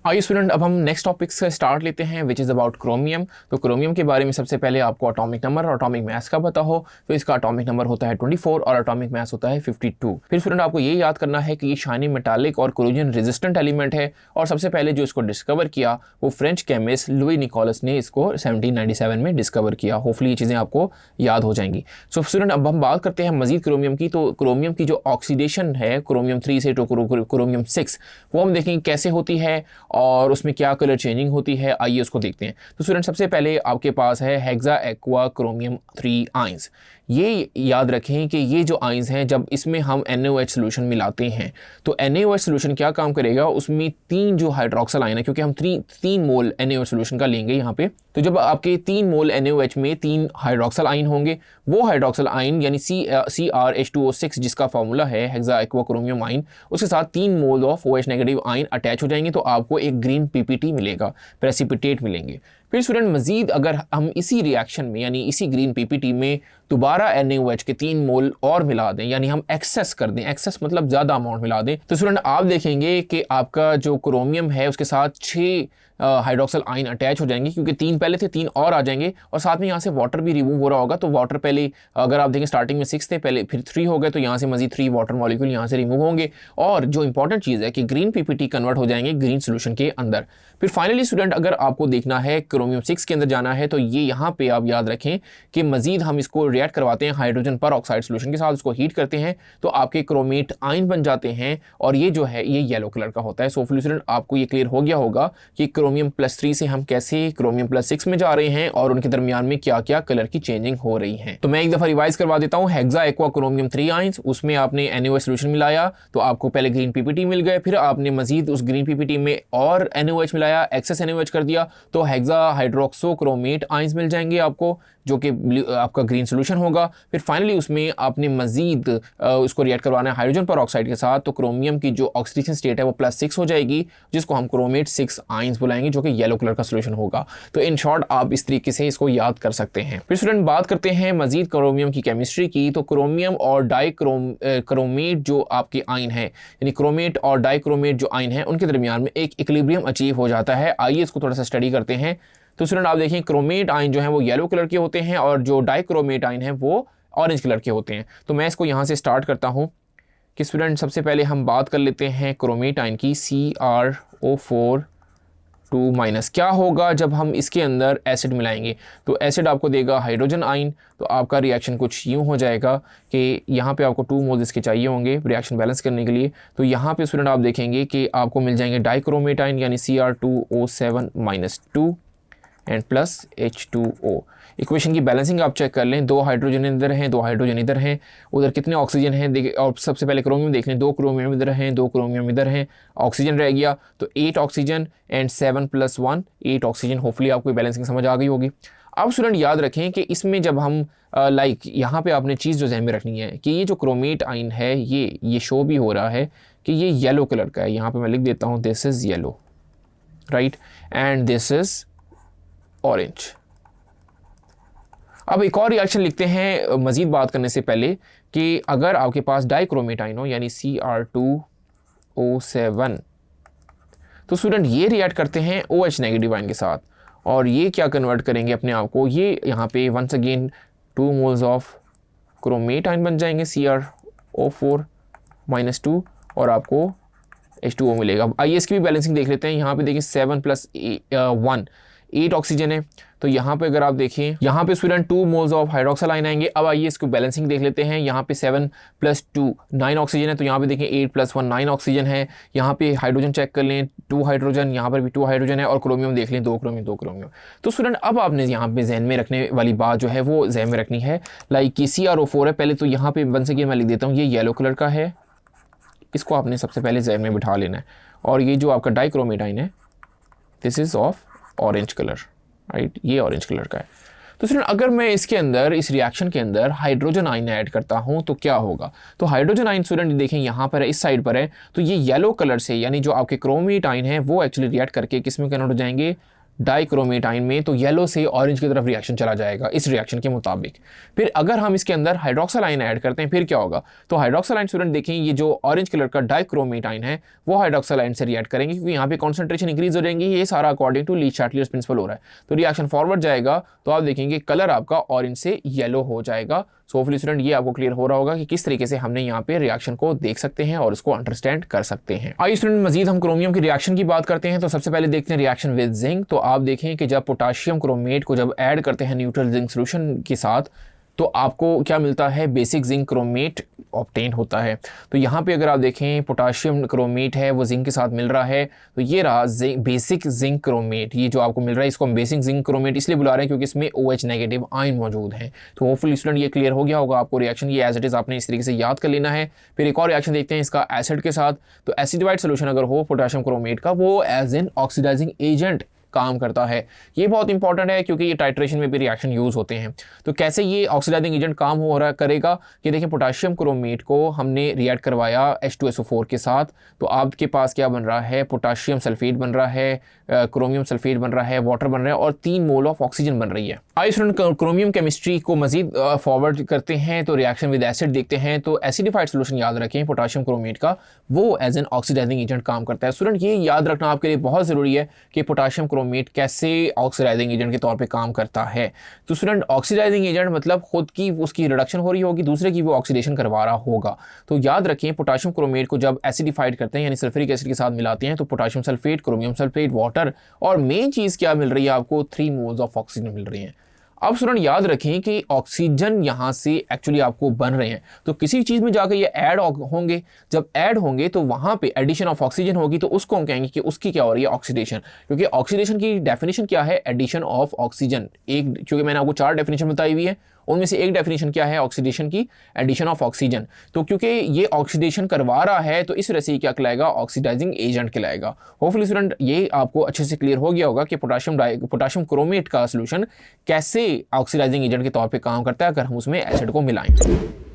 आइए स्टूडेंट, अब हम नेक्स्ट टॉपिक से स्टार्ट लेते हैं विच इज़ अबाउट क्रोमियम। तो क्रोमियम के बारे में सबसे पहले आपको एटॉमिक नंबर और एटॉमिक मास का पता हो तो इसका एटॉमिक नंबर होता है 24 और एटॉमिक मास होता है 52। फिर स्टूडेंट आपको ये याद करना है कि ये शाइनी मेटालिक और कोरोजन रेजिस्टेंट एलिमेंट है और सबसे पहले जो इसको डिस्कवर किया वो फ्रेंच केमिस्ट लुई निकोलस ने इसको 1797 में डिस्कवर किया। होपफुली ये चीज़ें आपको याद हो जाएंगी। सो स्टूडेंट अब हम बात करते हैं मजीद क्रोमियम की। तो क्रोमियम की जो ऑक्सीडेशन है क्रोमियम 3 से क्रोमियम 6 वो हम देखेंगे कैसे होती है और उसमें क्या कलर चेंजिंग होती है। आइए उसको देखते हैं। तो स्टूडेंट सबसे पहले आपके पास है हेक्सा एक्वा क्रोमियम 3 आइंस। ये याद रखें कि ये जो आइंस हैं जब इसमें हम NaOH सोल्यूशन मिलाते हैं तो NaOH सोल्यूशन क्या काम करेगा, उसमें 3 जो हाइड्रोक्सिल आयन है, क्योंकि हम 3 मोल NaOH सोल्यूशन का लेंगे यहाँ पे, तो जब आपके 3 मोल NaOH में 3 हाइड्रोक्सिल आयन होंगे वो हाइड्रोक्सिल आयन यानी CrH2O6 जिसका फॉर्मूला है हेक्सा एक्वा क्रोमियम आयन, उसके साथ 3 mole of OH negative ion attach हो जाएंगे तो आपको एक ग्रीन PPT मिलेगा, प्रेसिपिटेट मिलेंगे। फिर स्टूडेंट मजीद अगर हम इसी रिएक्शन में यानी इसी ग्रीन PPT में दोबारा NaOH के 3 मोल और मिला दें यानी हम एक्सेस कर दें, एक्सेस मतलब ज़्यादा अमाउंट मिला दें, तो स्टूडेंट आप देखेंगे कि आपका जो क्रोमियम है उसके साथ 6 हाइड्रोक्सिल आयन अटैच हो जाएंगे, क्योंकि 3 पहले थे 3 और आ जाएंगे और साथ में यहाँ से वाटर भी रिमूव हो रहा होगा। तो वाटर पहले अगर आप देखें स्टार्टिंग में 6 थे पहले, फिर 3 हो गए, तो यहाँ से मजीद 3 वाटर मॉलिक्यूल यहाँ से रिमूव होंगे और जो इंपॉर्टेंट चीज़ है कि ग्रीन PPT कन्वर्ट हो जाएंगे ग्रीन सोल्यूशन के अंदर। फिर फाइनली स्टूडेंट अगर आपको देखना है क्रोमियम 6 के अंदर जाना है तो ये यहाँ पे आप याद रखें कि मजीद हम इसको रिएक्ट करवाते हैं हाइड्रोजन पर ऑक्साइड सोल्यूशन के साथ, उसको हीट करते हैं तो आपके क्रोमेट आयन बन जाते हैं और ये जो है ये येलो कलर का होता है। सो स्टूडेंट आपको ये क्लियर हो गया होगा कि क्रोमियम +3 से हम कैसे क्रोमियम +6 में जा रहे हैं और उनके दरमियान में क्या क्या कलर की चेंजिंग हो रही है। तो मैं एक दफा रिवाइज करवा देता हूँ। हेक्सा एक्वा क्रोमियम 3 आयंस, उसमें आपने NaOH सोल्यूशन मिलाया तो आपको पहले ग्रीन PPT मिल गए, फिर आपने मजीद उस ग्रीन PPT में और NaOH मिलाया, एक्सेस NaOH कर दिया तो हेक्सा हाइड्रोक्सो क्रोमेट आयंस मिल जाएंगे आपको जो कि आपका ग्रीन सोल्यूशन होगा। फिर फाइनली उसमें आपने मजीद उसको रिएक्ट करवाना है हाइड्रोजन पर ऑक्साइड के साथ तो क्रोमियम की जो ऑक्सीडेशन स्टेट है वो +6 हो जाएगी जिसको हम क्रोमेट 6 आयंस बुलाएंगे जो कि येलो कलर का सोल्यूशन होगा। तो इन शॉर्ट आप इस तरीके से इसको याद कर सकते हैं। फिर स्टूडेंट बात करते हैं मजीद क्रोमियम की केमिस्ट्री की। तो क्रोमियम और क्रोमेट जो आपके आयन है यानी क्रोमेट और डाइक्रोमेट जो आयन है उनके दरमियान में एक इक्विलिब्रियम अचीव हो जाता है। आइए इसको थोड़ा सा स्टडी करते हैं। तो स्टूडेंट आप देखें क्रोमेट आयन जो है वो येलो कलर के होते हैं और जो डाइक्रोमेट आयन है वो ऑरेंज कलर के होते हैं। तो मैं इसको यहाँ से स्टार्ट करता हूँ कि स्टूडेंट सबसे पहले हम बात कर लेते हैं क्रोमेट आयन की। CrO4 2- क्या होगा जब हम इसके अंदर एसिड मिलाएंगे तो एसिड आपको देगा हाइड्रोजन आयन। तो आपका रिएक्शन कुछ यूँ हो जाएगा कि यहाँ पे आपको 2 मोल्स इसके चाहिए होंगे रिएक्शन बैलेंस करने के लिए। तो यहाँ पे स्टूडेंट आप देखेंगे कि आपको मिल जाएंगे डाइक्रोमेट आयन यानी Cr2O7-2 and plus H2O। Equation की बैलेंसिंग आप चेक कर लें, 2 हाइड्रोजन इधर हैं 2 हाइड्रोजन इधर हैं, उधर कितने ऑक्सीजन हैं देखिए। और सबसे पहले क्रोमियम देख लें, 2 क्रोमियम इधर हैं 2 क्रोमियम इधर हैं, ऑक्सीजन रह गया तो 8 ऑक्सीजन एंड 7 + 1 8 ऑक्सीजन। होपफुली आपको बैलेंसिंग समझ आ गई होगी। अब स्टूडेंट याद रखें कि इसमें जब हम यहाँ पे आपने चीज़ जो ध्यान में रखनी है कि ये जो क्रोमेट आयन है ये शो भी हो रहा है कि ये येलो कलर का है। यहाँ पे मैं लिख देता हूँ this is yellow, right, and this is orange. अब एक और रिएक्शन लिखते हैं मजीद बात करने से पहले कि अगर आपके पास डाइक्रोमेट आयन हो यानी Cr2O7 तो स्टूडेंट ये रिएक्ट करते हैं OH नेगेटिव आयन के साथ और ये क्या कन्वर्ट करेंगे अपने आप को, ये यहाँ पे once again 2 moles of chromate ion बन जाएंगे Cr O4-2 और आपको H2O मिलेगा। आइए इसकी भी बैलेंसिंग देख लेते हैं। यहाँ पे देखिए 7 + 1 8 ऑक्सीजन है। तो यहाँ पे अगर आप देखें यहाँ पे student 2 moles of hydroxyl ion आएंगे। अब आइए इसको बैलेंसिंग देख लेते हैं। यहाँ पे 7 + 2 9 ऑक्सीजन है तो यहाँ पे देखें 8 + 1 9 ऑक्सीजन है। यहाँ पे हाइड्रोजन चेक कर लें 2 हाइड्रोजन, यहाँ पर भी 2 हाइड्रोजन है और क्रोमियम देख लें 2 क्रोमियम 2 क्रोमियम। तो स्टूडेंट अब आपने यहाँ पे जहन में रखने वाली बात जो है वो जहन में रखनी है लाइक कि CrO4 है। पहले तो यहाँ पे वन सेकेंड मैं लिख देता हूँ ये येलो कलर का है, इसको आपने सबसे पहले जहन में बिठा लेना है। और ये जो आपका डाइक्रोमेट आयन है this is of orange colour, right, ये ऑरेंज कलर का है। तो स्टूडेंट अगर मैं इसके अंदर इस रिएक्शन के अंदर हाइड्रोजन आयन ऐड करता हूं तो क्या होगा। तो हाइड्रोजन आयन स्टूडेंट देखें यहाँ पर है, इस साइड पर है, तो ये येलो कलर से यानी जो आपके क्रोमेट आयन है वो एक्चुअली रिएक्ट करके किस में कन्वर्ट हो जाएंगे, डाइक्रोमेटाइन में तो येलो से ऑरेंज की तरफ रिएक्शन चला जाएगा इस रिएक्शन के मुताबिक। फिर अगर हम इसके अंदर हाइड्रोक्सिल आयन ऐड करते हैं फिर क्या होगा, तो हाइड्रोक्सिल आयन स्टूडेंट देखें ये जो ऑरेंज कलर का डाइक्रोमेटाइन है वो हाइड्रोक्सिल आयन से रिएक्ट करेंगे क्योंकि यहाँ पे कॉन्सेंट्रेशन इंक्रीज हो जाएंगी। ये सारा अकॉर्डिंग टू ली चाटलियर्स प्रिंसिपल हो रहा है। तो रिएक्शन फॉरवर्ड जाएगा तो आप देखेंगे कलर आपका ऑरेंज से येलो हो जाएगा। सो होपफुली स्टूडेंट ये आपको क्लियर हो रहा होगा कि किस तरीके से हमने यहाँ पे रिएक्शन को देख सकते हैं और उसको अंडरस्टैंड कर सकते हैं। आइए स्टूडेंट मजीद हम क्रोमियम की रिएक्शन की बात करते हैं। तो सबसे पहले देखते हैं रिएक्शन विद जिंक। तो आप देखें कि जब पोटाशियम क्रोमेट को जब ऐड करते हैं न्यूट्रल जिंक सोल्यूशन के साथ तो आपको क्या मिलता है, बेसिक जिंक क्रोमेट ऑब्टेन होता है। तो यहाँ पे अगर आप देखें पोटाशियम क्रोमेट है वो जिंक के साथ मिल रहा है, तो ये रहा बेसिक जिंक क्रोमेट। ये जो आपको मिल रहा है इसको हम बेसिक जिंक क्रोमेट इसलिए बुला रहे हैं क्योंकि इसमें OH नेगेटिव आयन मौजूद है। तो होपफुली स्टूडेंट ये क्लियर हो गया होगा आपको रिएक्शन, ये एज इट इज आपने इस तरीके से याद कर लेना है। फिर एक और रिएक्शन देखते हैं इसका एसिड के साथ। तो एसिडिफाइड सोल्यूशन अगर हो पोटाशियम क्रोमेट का वो एज एन ऑक्सीडाइजिंग एजेंट काम करता है। ये बहुत इंपॉर्टेंट है क्योंकि ये टाइट्रेशन में भी रिएक्शन यूज होते हैं। तो कैसे ये ऑक्सीडाइजिंग एजेंट काम हो रहा करेगा कि देखिए पोटाशियम क्रोमेट को हमने रिएक्ट करवाया H2SO4 के साथ, तो आपके पास क्या बन रहा है, पोटाशियम सल्फेट बन रहा है, क्रोमियम सल्फेट बन रहा है, वाटर बन रहा है और 3 मोल ऑफ ऑक्सीजन बन रही है। आइए स्टूडेंट क्रोमियम केमिस्ट्री को मजीद फॉरवर्ड करते हैं। तो रिएक्शन विद एसिड देखते हैं। तो एसिडिफाइड सोल्यूशन याद रखें पोटाशियम क्रोमेट का वो एज एन ऑक्सीडाइजिंग एजेंट काम करता है। स्टूडेंट ये याद रखना आपके लिए बहुत ज़रूरी है कि पोटाशियम क्रोमेट कैसे ऑक्सीडाइजिंग एजेंट के तौर पे काम करता है। तो स्टूडेंट ऑक्सीडाइजिंग एजेंट मतलब खुद की उसकी रिडक्शन हो रही होगी, दूसरे की वो ऑक्सीडेशन करवा रहा होगा। तो याद रखें पोटाशियम क्रोमेट को जब एसिडिफाइड करते हैं यानी सल्फ्यूरिक एसिड के साथ मिलाते हैं तो potassium sulphate, chromium sulphate, water और मेन चीज़ क्या मिल रही है आपको, 3 मोल्स ऑफ ऑक्सीजन मिल रही है। अब स्टूडेंट याद रखें कि ऑक्सीजन यहाँ से एक्चुअली आपको बन रहे हैं, तो किसी चीज़ में जाकर ये ऐड होंगे, जब ऐड होंगे तो वहाँ पे एडिशन ऑफ ऑक्सीजन होगी, तो उसको हम कहेंगे कि उसकी क्या हो रही है, ऑक्सीडेशन। क्योंकि ऑक्सीडेशन की डेफिनेशन क्या है, एडिशन ऑफ ऑक्सीजन। एक क्योंकि मैंने आपको 4 डेफिनेशन बताई हुई है, उनमें से एक डेफिनेशन क्या है ऑक्सीडेशन की, एडिशन ऑफ ऑक्सीजन। तो क्योंकि ये ऑक्सीडेशन करवा रहा है तो इस वजह से क्या कहलाएगा, ऑक्सीडाइजिंग एजेंट कहलाएगा। होपफुली स्टूडेंट ये आपको अच्छे से क्लियर हो गया होगा कि पोटाशियम क्रोमेट का सोल्यूशन कैसे ऑक्सीडाइजिंग एजेंट के तौर पे काम करता है अगर हम उसमें एसिड को मिलाएं।